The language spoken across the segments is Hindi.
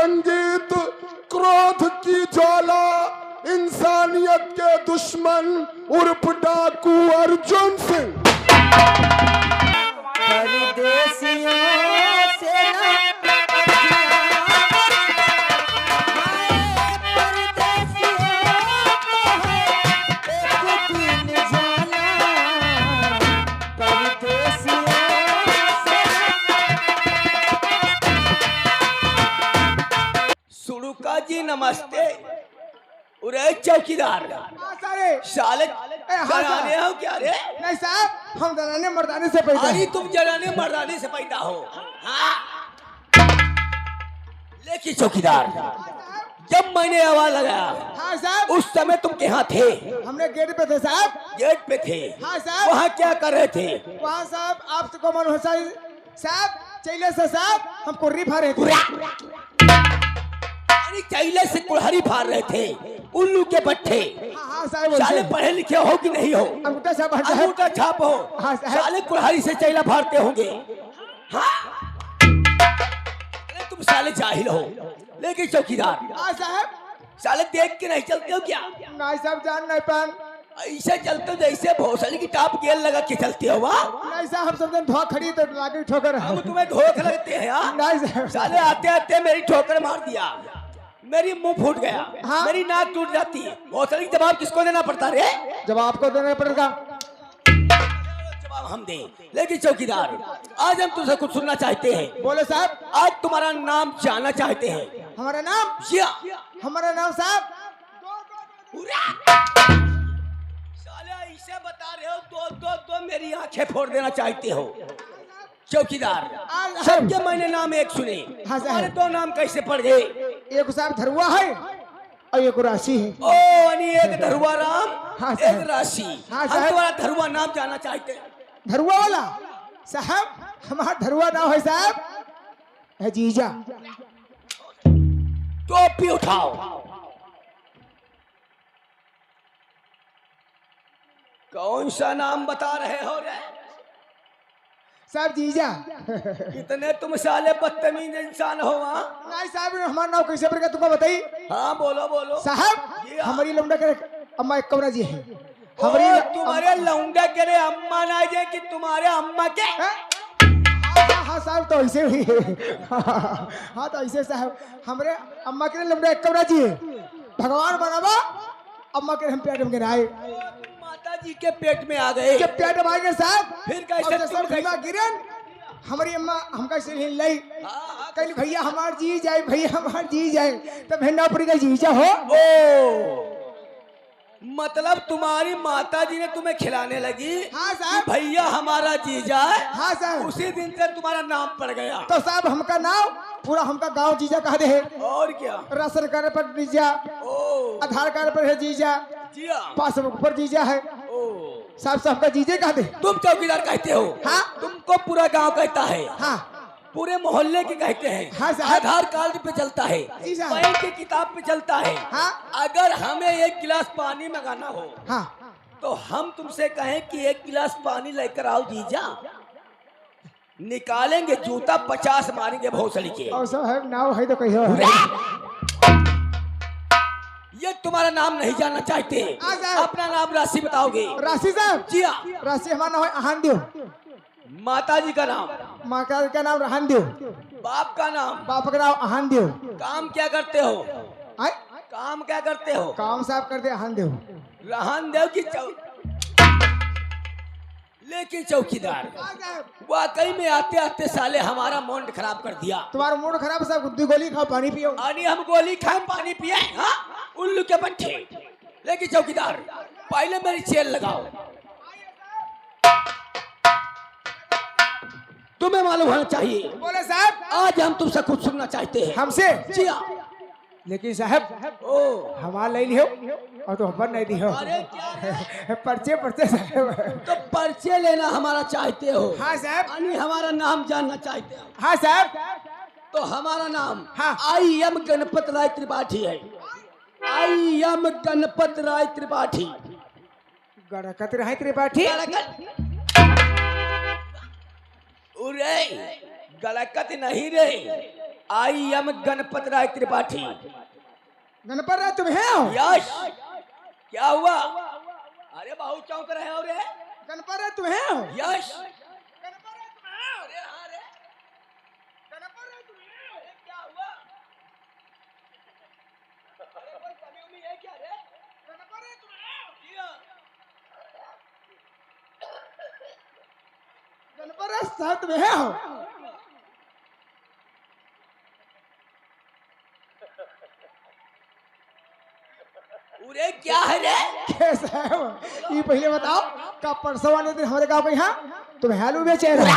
संगीत, क्रोध की ज्वाला, इंसानियत के दुश्मन उर्फ डाकू अर्जुन सिंह। परदेसियों से ना जी नमस्ते। उरे चौकीदार साले जनाने हो क्या रे? नहीं साहब, हम जनाने मर्दाने से पैदा। अरे तुम जनाने मर्दाने से पैदा हो। हाँ? लेकिन चौकीदार, जब मैंने आवाज लगाया, हाँ साहब, उस समय तुम कहाँ थे? हमने गेट पे थे साहब। गेट पे थे? हाँ साहब। वहाँ क्या कर रहे थे? वहाँ साहब आपसे को मन हो साहब, चैले से साहब हम कुर्री भा रहे थे। चैले से कुल्हाड़ी फाड़ रहे थे, उल्लू के पट्टे। हाँ साहब, साले पढ़े लिखे हो कि नहीं हो? अंगूठा छाप, अंगूठा छाप हो। हाँ साहब। साले कुल्हाड़ी से चैला फाड़ते होंगे। हाँ? अरे तुम साले जाहिल हो। लेकिन चौकीदार, हाँ साहब, साले देख के नहीं चलते हो क्या? नहीं साहब, जान नहीं पान। ऐसे चलते हो जैसे भोसड़ी की टाप गेल लगा के चलते हो। वाह नहीं साहब, हम सब धोखा खड़ी तो लागे ठोकर। हम तुम्हें धोखे लगते हैं यार। नहीं साहब, साले आते आते मेरी ठोकर मार दिया, मेरी मुंह फूट गया। हाँ? मेरी नाक टूट जाती है। भोसड़ी जवाब किसको देना पड़ता रे? जवाब आपको देना पड़ेगा। जवाब हम दे। लेकिन चौकीदार, आज हम तुझसे कुछ सुनना चाहते हैं। बोले साहब। आज तुम्हारा नाम जानना चाहते हैं। हमारा नाम? हमारा नाम साहब, साले ऐसे बता रहे हो, दो दो दो मेरी आंखें फोड़ देना चाहते हो। चौकीदार, सबके मैंने नाम एक सुने। हाँ साहब। हमारे दो नाम कैसे पड़ गए? एक साहब धरुआ है और एक राशि है। ओ अनि एक धरुआ राम, हाँ साहब। एक राशि। हाँ हम साहब। तुम्हारा धरुआ नाम जानना चाहते हैं। धरुआ वाला साहब, हमारा धरुआ नाम है साहब है जीजा। टोपी उठाओ। कौन सा नाम बता रहे हो रे? साहब जीजा। कितने तुम साले बदतमीज इंसान हो। वहाँ नहीं साहब, हमारा नाम कैसे पड़ेगा तुमको बताइए। हाँ बोलो बोलो साहब, हमारी लौंडा के अम्मा एक कमरा जी है। हमारी तुम्हारे लौंडा के रे अम्मा ना जे कि तुम्हारे अम्मा के? हाँ साहब, तो ऐसे ही। हाँ तो ऐसे साहब, हमारे अम्मा के लौंडा एक कमरा जी है। भगवान बनावा अम्मा के हम पेट में गिराए। माता जी के पेट में आ गए। जब पेट में आ गए साहब, फिर कैसे सब भीमा गिरन हमारी अम्मा हमका से हिल लाई। कल भैया हमार जी जाए, भैया हमार जी जाए, तब भेंडा पड़ी गई जीजा हो। ओ मतलब तुम्हारी माता जी ने तुम्हें खिलाने लगी। हाँ साहब। भैया हमारा जीजा है। हाँ साहब। उसी दिन से तुम्हारा नाम पड़ गया। तो साहब हमका नाम पूरा हमका गांव जीजा कहा दे है। और क्या? राशन कार्ड पर जीजा, ओ आधार कार्ड पर है जीजा, जिया। पासबुक पर जीजा है। ओ साहब सबका जीजे कहा दे। तुम चौकीदार कहते हो? हाँ। तुमको पूरा गांव कहता है। हाँ पूरे मोहल्ले के कहते हैं। हाँ साहब। आधार कार्ड पे चलता है, जी साहब। बैंक की किताब पे चलता है। हाँ। अगर हमें एक गिलास पानी मंगाना हो, हाँ, तो हम तुमसे कहें कि एक गिलास पानी लेकर आओ जीजा, निकालेंगे जूता 50 मारेंगे भोसड़ी के। और सब है नाव है तो कहियो। ये तुम्हारा नाम नहीं जानना चाहते? हाँ साहब। अपना नाम राशि बताओगे? राशि साहब? जी हाँ। राशि हमारा नाम है आहान देव। माता जी का नाम? माँ का नाम रहान देव। बाप का नाम? बाप का नाम आहान देव। काम क्या करते हो? आए? काम क्या करते हो? काम साहब करते आहान देव। रहन देव की लेकिन चौकीदार, वाकई में आते आते साले हमारा मूड खराब कर दिया। तुम्हारा मूड खराब है साहब, गुद्दी गोली खाओ, पानी पियो। अनि हम गोली खाए पानी पिए? हाँ? उल्लू के पट्टे। लेकिन चौकीदार, पहले मेरी चेन लगाओ। तुम्हें मालूम होना चाहिए। बोले साहब, आज हम तुमसे कुछ सुनना चाहते हैं। हमसे? जी हाँ। लेकिन साहब ओ हमारा ले लियो और तो हम नहीं दियो। अरे क्या पर्चे पर्चे साहब। तो पर्चे लेना हमारा चाहते हो? हाँ साहब। अनि हमारा नाम जानना चाहते हो? हाँ साहब। तो हमारा नाम हाँ। आई एम गणपत राय त्रिपाठी है। आई एम गणपत राय त्रिपाठी। गणपत राय त्रिपाठी? उरे गलकत नहीं रे, आई एम गणपत राय त्रिपाठी। गणपत राय तुम है हो? यश क्या हुआ? अरे बहुत चौंक रहे हो रे। गणपत राय तुम है हो? यश गणपत राय तुम है हो? अरे हाँ रे। गणपत राय तुम है हो? अरे क्या हुआ? अरे कोई कमी उमी है क्या रे? गणपत राय तुम है हो? किया? गणपत राय साहब तुम है हो? अरे क्या है रे? कैसा है वो? ये पहले बताओ का परसों वाले दिन हमारे गाँव के यहाँ तुम्हें आलू बेचे रहे?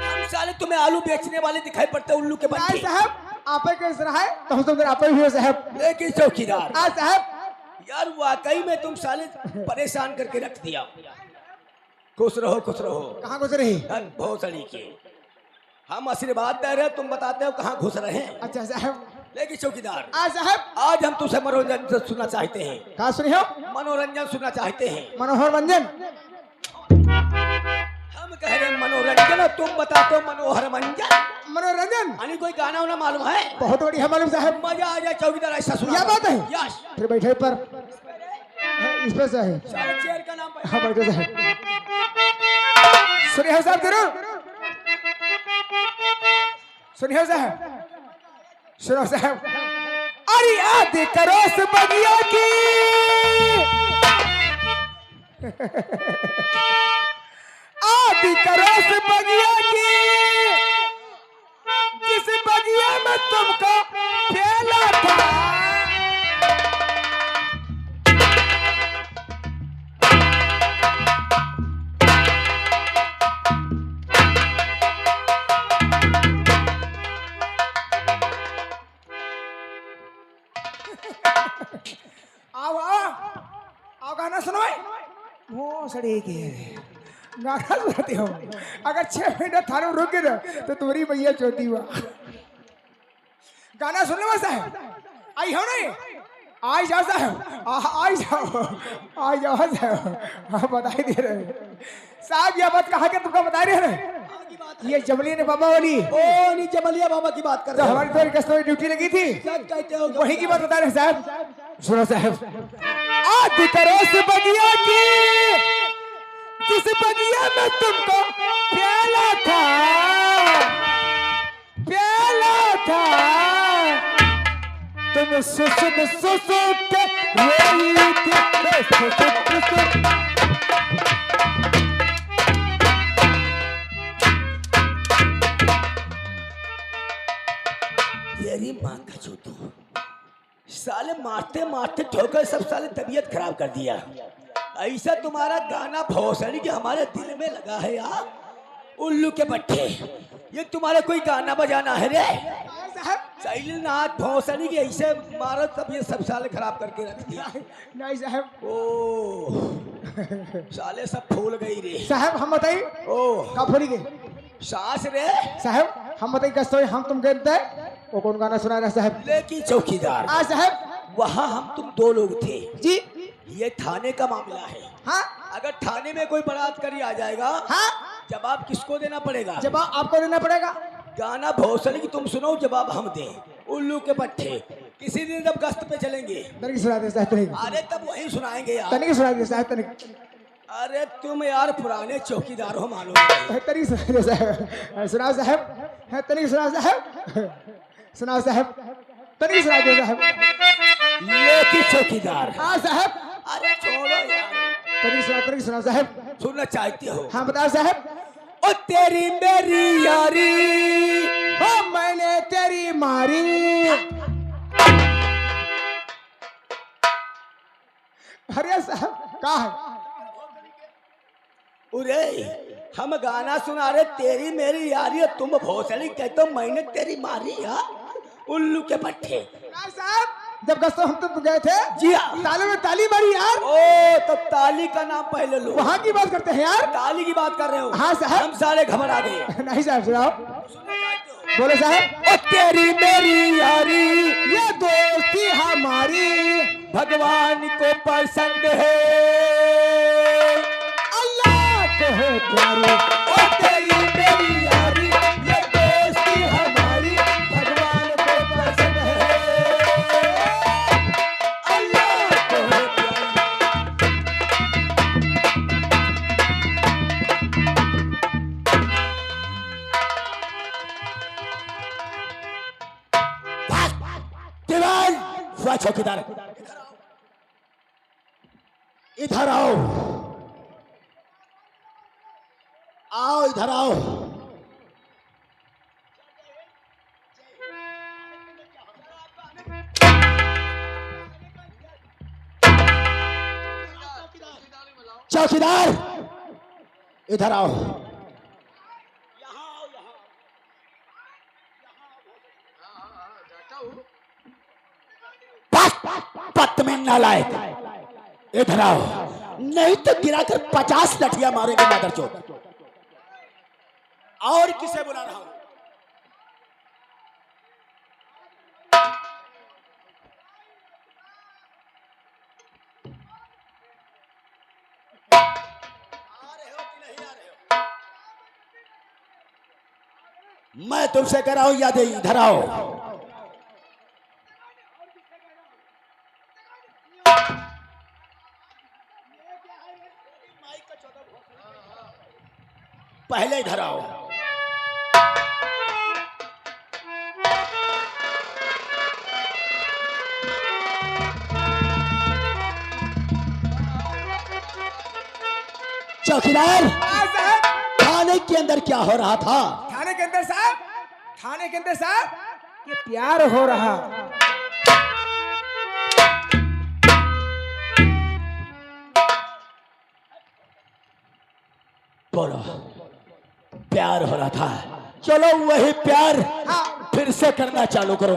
हम साले तुम्हें आलू बेचने वाले दिखाई पड़ते उल्लू के नहीं बच्चे। साहब आप कैसे रहा है तो हम तुम आप ही हो साहब। लेकिन चौकीदार आज साहब यार वाकई में तुम साले परेशान करके रख दिया। खुश रहो खुश रहो। कहाँ घुस रही? भोसड़ी के हम आशीर्वाद दे रहे तुम बताते हो कहाँ घुस रहे हैं। अच्छा साहब। लेकिन चौकीदार आज साहब आज हम तुझसे मनोरंजन सुनना चाहते हैं। कहाँ सुनी हो? मनोरंजन सुनना चाहते हैं। मनोहर मंजन। हम कह रहे हैं मनोरंजन और तुम बताते हो मनोहर मंजन। मनोरंजन यानी कोई गाना वाना मालूम है? बहुत बढ़िया मालूम साहब। मजा आ जाए चौकीदार ऐसा सुना। क्या बात है? यश फिर बैठे पर इस पर से है। साले चेयर का नाम हाँ बैठे साहब। सुनिए हो साहब जरूर। सुनिए हो साहब। सुनो साहब। अरे आदि करो से बगिया की आदि करो से बगिया की जिस बगिया में तुमको खेला था आओ आओ गाना सुनो वो सड़ी के गाना सुनाती हो। अगर 6 मिनट थाने में रुक गए तो तुम्हारी भैया चोटी हुआ। गाना सुन लो साहब। आई हो नहीं आई जाओ साहब। आई जाओ साहब। हाँ बताई दे रहे साहब। यह बात कहा के तुमको बता रहे हैं ये जबली ने बाबा वाली ओ नहीं जबलिया बाबा की बात कर तो रहे हो। हमारी तो कस्टमर ड्यूटी लगी थी सब कहते हो वही की बात बता रहे हैं साहब। सुनो साहब। आदि करो से बगिया की जिस बगिया में तुमको प्याला था तुम सुसुम सुसुम के रोई थी तेरी माँ का चूतू साले मारते मारते ठोकर सब साले तबीयत खराब कर दिया। ऐसा तुम्हारा गाना भोसड़ी के हमारे दिल में लगा है यार। उल्लू के पट्टे ये तुम्हारा कोई गाना बजाना है रे? शैलनाथ भोसड़ी के ऐसे मारो तबीयत सब साले खराब करके रख दिया। नहीं साहब। ओ साले सब फूल गई रे साहब हम बताइए ओ का फूली गई सांस रे साहब। हम बताइए कस्टमर हम तुम कहते हैं वो कौन गाना सुना रहा साहब? लेकिन चौकीदार हाँ साहब। वहाँ हम तुम 2 लोग थे जी। ये थाने का मामला है। हाँ अगर थाने में कोई बलात्कारी आ जाएगा हाँ जवाब किसको देना पड़ेगा? जवाब आपको देना पड़ेगा। गाना भोसड़ी की तुम सुनो जवाब हम दें। उल्लू के पट्टे किसी दिन जब गश्त पे चलेंगे तनिक सुना दे साहब तनिक। अरे तब वही सुनाएंगे यार। तनिक सुना दे साहब तनिक। अरे तुम यार पुराने चौकीदार हो मालूम। तनिक सुना दे साहब। सुनाओ साहब। है तनिक सुनाओ साहब। सुनाओ साहब। तनिक सुना दे साहब। लेकिन चौकीदार हाँ साहब। अरे छोड़ो यार तनिक सुनाओ साहब। सुनना चाहते हो? हाँ बताओ साहब। ओ तेरी मेरी यारी ओ मैंने तेरी मारी अरे साहब का है? उरे हम गाना सुना रहे तेरी मेरी यारी और तुम भोसड़ी कहते हो मैंने तेरी मारी यार। उल्लू के पट्टे साहब जब गस्तों हम तुम गए थे जी हाँ। ताली में ताली मारी यार। ओ तो ताली का नाम पहले लो। वहाँ की बात करते हैं यार। ताली की बात कर रहे हो? हाँ साहब। हम सारे घबरा गए। नहीं साहब सुनाओ। बोले साहब। ओ तेरी मेरी यारी ये दोस्ती हमारी भगवान को पसंद है अल्लाह को है प्यारी। ओ तेरी मेरी यारी ये दोस्ती हमारी हुआ चौकीदार? इधर आओ, आओ इधर आओ। चौकीदार इधर आओ। पत में नालायक, इधर आओ, नहीं तो गिराकर 50 लठियां मारेंगे मादरचोद। और किसे बुला रहा हूं? मैं तुमसे कह रहा हूं याद है, इधर आओ। पहले इधर आओ। चौकीदार, थाने के अंदर क्या हो रहा था? थाने के अंदर साहब, थाने के अंदर साहब ये प्यार हो रहा। बोलो, प्यार हो रहा था। चलो वही प्यार फिर से करना चालू करो।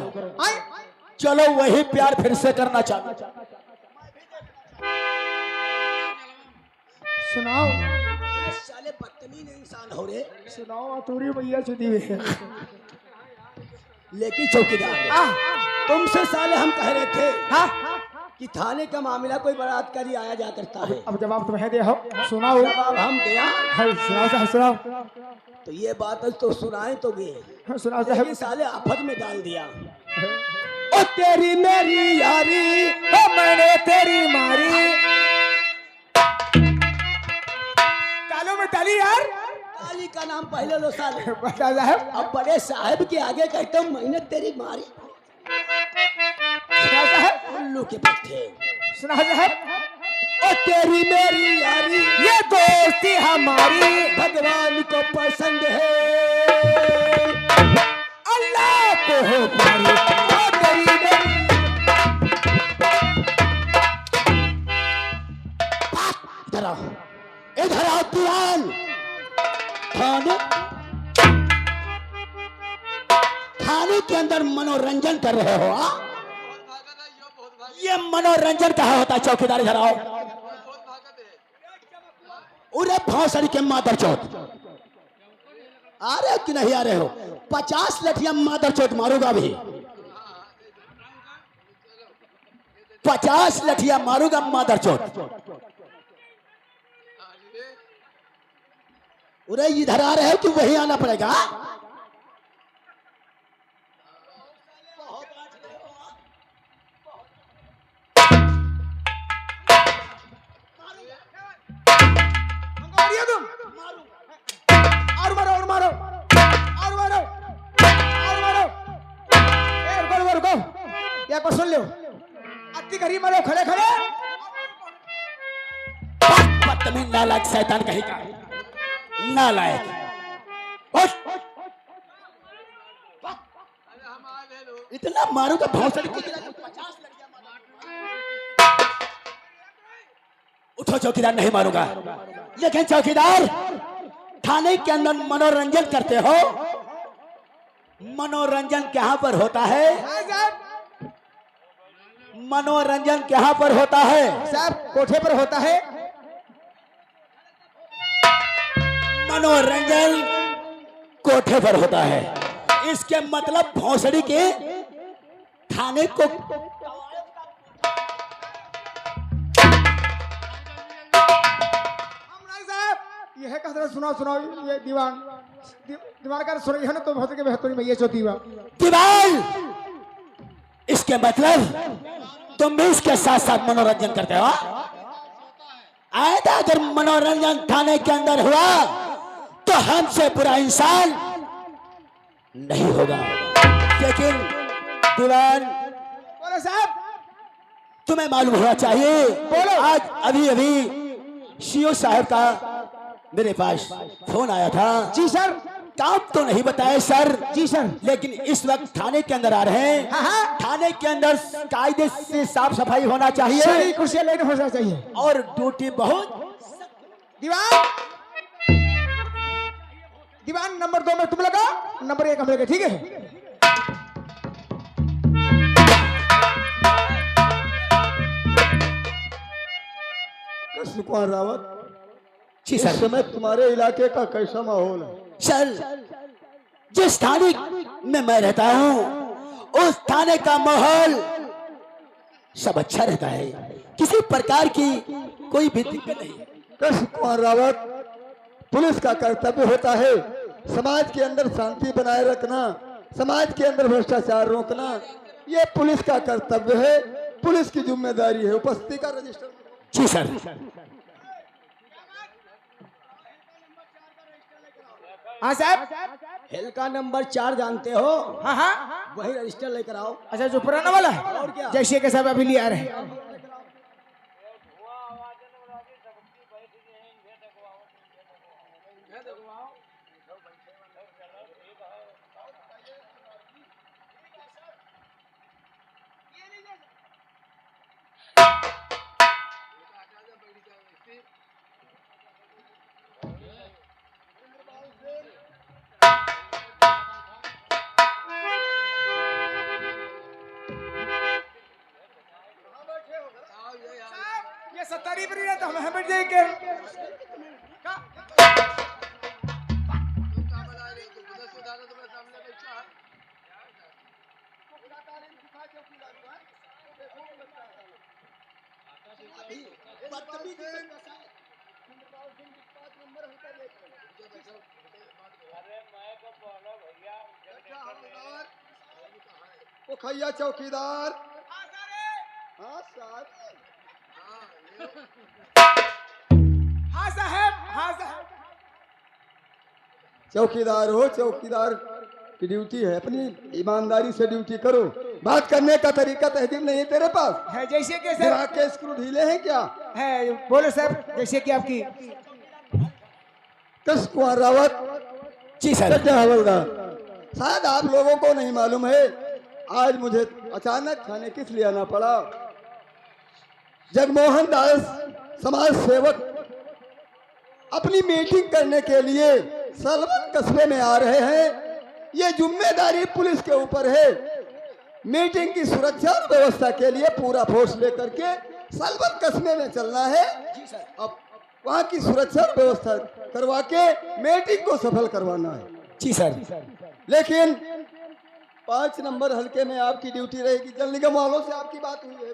चलो वही प्यार फिर से करना चालू। सुनाओ, साले बदतमीज इंसान हो रे। सुनाओ तूरी भैया चुदी हुई है। लेकिन चौकीदार, तुमसे साले हम कह रहे थे कि थाने का मामला कोई बलात्कारी आया जा करता है। अब जवाब तुम्हें दे हो, सुनाओ। जवाब हम दिया, सुनाओ साहब, सुनाओ। तो ये बात तो सुनाए तो गे, सुनाओ साहब। लेकिन साले आफत में डाल दिया। ओ तेरी मेरी यारी, ओ मैंने तेरी मारी। तालों में ताली यार। ताली का नाम पहले लो साले। बता साहब। अब बड़े साहब के आगे कहते हो मैंने तेरी मारी। सुना साहब। उल्लू के पत्ते। सुना साहब। ओ तेरी मेरी यारी, ये दोस्ती हमारी भगवान को पसंद है, अल्लाह को हो प्यारी। ओ तेरी मेरी। इधर आओ, इधर आओ दीवान। थाने के अंदर मनोरंजन कर रहे हो? ये मनोरंजन कहाँ होता है? चौकीदार इधर आओ। उरे भौसड़ी के मादर चौथ, आ रहे हो कि नहीं आ रहे हो? 50 लठियां मादर चौथ मारूंगा अभी। 50 लठियां मारूंगा मादर चौथ। उरे इधर आ रहे हो कि वहीं आना पड़ेगा? तुम और मारो और मारो और मारो और मारो। रुको रुको, एक बार सुन लो। अति गरीब मारो, खड़े खड़े। बदतमीज नालायक शैतान कहीं का नालायक। इतना मारूंगा भौसड़ी की। उठो चौकीदार, नहीं मारूंगा। लेकिन चौकीदार, थाने के अंदर मनोरंजन करते हो। मनोरंजन कहां पर होता है? मनोरंजन कहां पर होता है? साहब कोठे पर होता है। मनोरंजन कोठे पर होता है। इसके मतलब भौसड़ी के थाने को यह कहते सुनाओ सुनाओ। ये दीवान का सुन है ना, तो बहुत के बेहतरीन में ये चौथी बात। दीवान, इसके मतलब तुम भी इसके साथ साथ मनोरंजन करते हो? आयदा अगर मनोरंजन थाने के अंदर हुआ तो हमसे बुरा इंसान नहीं होगा। लेकिन दीवान, बोलो साहब, तुम्हें मालूम होना चाहिए। बोलो। आज अभी अभी सीओ साहब का मेरे पास फोन आया था। जी सर। काम तो नहीं बताया सर। जी सर। लेकिन इस वक्त थाने के अंदर आ रहे हैं। हाँ। थाने के अंदर कायदे से साफ सफाई होना चाहिए सारी कुर्सियां लेने होना चाहिए और ड्यूटी बहुत। दीवान, दीवान नंबर 2 में तुम लगा, नंबर 1 हम लगे, ठीक है। कृष्ण कुमार रावत, जी इस सर। समय तुम्हारे इलाके का कैसा माहौल है? सर, जिस थाने में मैं रहता हूँ उस थाने का माहौल सब अच्छा रहता है, किसी प्रकार की कोई भी दिक्कत नहीं। कृष्ण कुमार रावत, पुलिस का कर्तव्य होता है समाज के अंदर शांति बनाए रखना, समाज के अंदर भ्रष्टाचार रोकना, ये पुलिस का कर्तव्य है, पुलिस की जिम्मेदारी है। उपस्थिति का रजिस्टर। जी सर। हाँ साहब। हेल का नंबर 4 जानते हो? हाँ हाँ। वही रजिस्टर लेकर आओ। अच्छा, जो पुराना वाला है, और क्या? जैसे के साहब अभी ले आ रहे हैं। ये 70 पर ही तो हम बैठ जाएंगे। वो खैया चौकीदार। हाँ साहब। हाँ साहब। हाँ साहब। चौकीदार हो, चौकीदार की ड्यूटी है, अपनी ईमानदारी से ड्यूटी करो। बात करने का तरीका तहजीब नहीं है तेरे पास? है जैसे कि सर। दिमाग के स्क्रू ढीले हैं क्या? है, बोलो सर, जैसे कि आपकी। कृष्ण कुमार रावत, जी सर। सज्जन हवलदार, शायद आप लोगों को नहीं मालूम है, आज मुझे अचानक थाने किस लिए आना पड़ा। जगमोहन दास समाज सेवक अपनी मीटिंग करने के लिए सलवन कस्बे में आ रहे हैं। ये जिम्मेदारी पुलिस के ऊपर है। मीटिंग की सुरक्षा और व्यवस्था के लिए पूरा फोर्स लेकर के सलवन कस्बे में चलना है। अब वहाँ की सुरक्षा और व्यवस्था करवा के मीटिंग को सफल करवाना है। जी सर। लेकिन 5 नंबर हल्के में आपकी ड्यूटी रहेगी। जल निगम वालों से आपकी बात हुई है?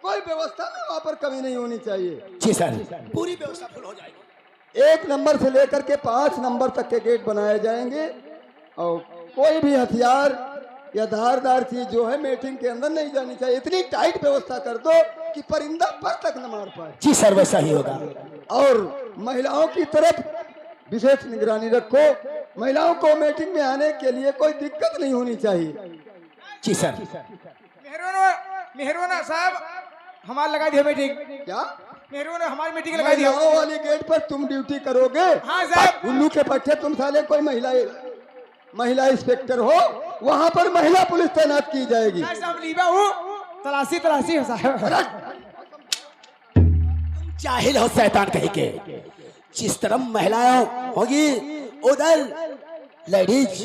कोई व्यवस्था में वहाँ पर कमी नहीं होनी चाहिए। जी सर, पूरी व्यवस्था फुल हो जाएगी। 1 नंबर से लेकर के 5 नंबर तक के गेट बनाए जाएंगे और कोई भी हथियार या धारदार चीज जो है मीटिंग के अंदर नहीं जानी चाहिए। इतनी टाइट व्यवस्था कर दो कि परिंदा पर तक न मार पाए। जी सर, वैसा ही होगा। और महिलाओं की तरफ विशेष निगरानी रखो। महिलाओं को मीटिंग में आने के लिए कोई दिक्कत नहीं होनी चाहिए। जी सर। मेहरबाना साहब, हमारी लगा दिया मीटिंग। क्या? मेहरबाना हमारी मीटिंग लगा दिया। महिलाओं वाली गेट पर तुम ड्यूटी करोगे? हाँ साहब। उल्लू के पट्टे तुम साले कोई महिला इंस्पेक्टर हो, वहाँ पर महिला पुलिस तैनात की जाएगी। तलाशी हो साहब। जाहिल हो शैतान कहीं के। जिस तरफ महिलाएं होगी उधर लेडीज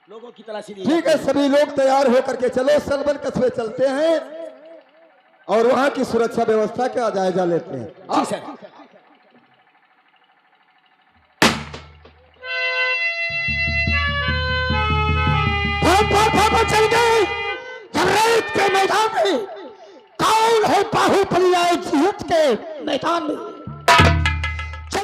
लोगों की तलाशी ली। ठीक है, सभी लोग तैयार होकर के चलो, सलवन कस्बे चलते हैं और वहाँ की सुरक्षा व्यवस्था का जायजा लेते हैं। जी सर। चल गए रेत के मैदान में। कौन है बाहुबली आए जीत के मैदान में?